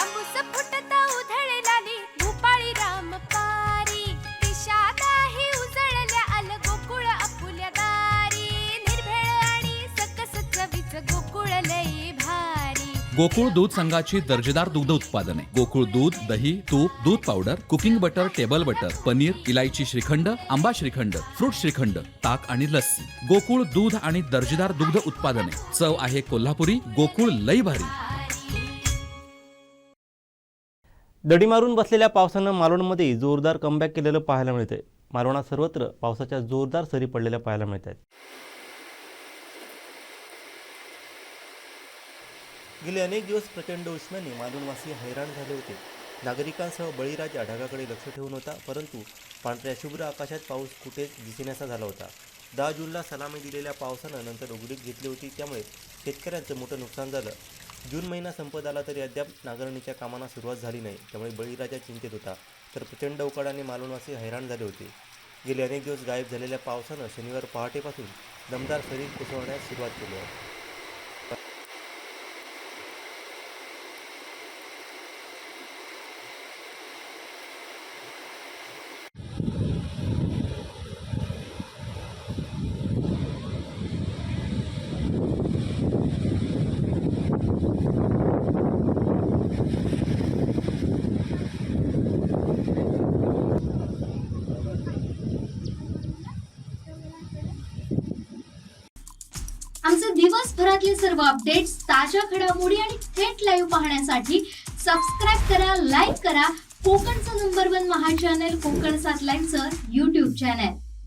तांबूस फुटता उधळलाली भूपाळी रामपारी दिशादाही उजळल्या आल गोकुळ आपुल्या दारी निर्भेळ आणि सकस चवीच गोकुळ लई भारी गोकुळ दूध संघाची दर्जेदार दुग्ध उत्पादने गोकुळ दूध, दही, तूप, दूध powder, cooking butter, table butter, paneer, इलायची श्रीखंड, आंबा श्रीखंड, फ्रूट श्रीखंड, ताक आणि लस्सी. गोकुळ दूध आणि दर्जेदार दुग्ध उत्पादने. चव आहे कोल्हापुरी. गोकुळ लई भारी. दडी मारून बसलेल्या पावसानं मालवणमध्ये जोरदार कमबॅक केलेलं पाहायला मिळतंय. मालवणात सर्वत्र पावसाच्या जोरदार सरी पडलेल्या पाहायला मिळत आहेत. गेले अनेक दिवस प्रचंड उष्म्याने मालवणवासी हैराण झाले होते. नागरिकांसह बळीराजा ढगाकडे लक्ष ठेवून होता, परंतु पांढऱ्या शुभ्र आकाशात पाऊस कुठेच दिसेनासा झाला होता. 10 जूनला सलामी दिलेल्या पावसानं नंतर उघडीप घेतली होती, त्यामुळे शेतकऱ्यांचं मोठं नुकसान झालं. जून महिना संपत आला तरी अद्याप नांगरणीच्या कामांना सुरुवात झाली नाही, त्यामुळे बळीराजा चिंतेत होता. तर प्रचंड उकाडाने मालवणवासी हैराण झाले होते. गेले अनेक दिवस गायब झालेल्या पावसानं शनिवार पहाटेपासून दमदार सरी कोसळण्यास सुरुवात केली आहे. आमचे दिवसभरातले सर्व अपडेट्स, ताज्या घडामोडी आणि थेट लाईव्ह पाहण्यासाठी सबस्क्राईब करा, लाईक करा कोकणचं नंबर 1 महा चॅनल कोकण 7 लाईव्हचं YouTube चॅनल.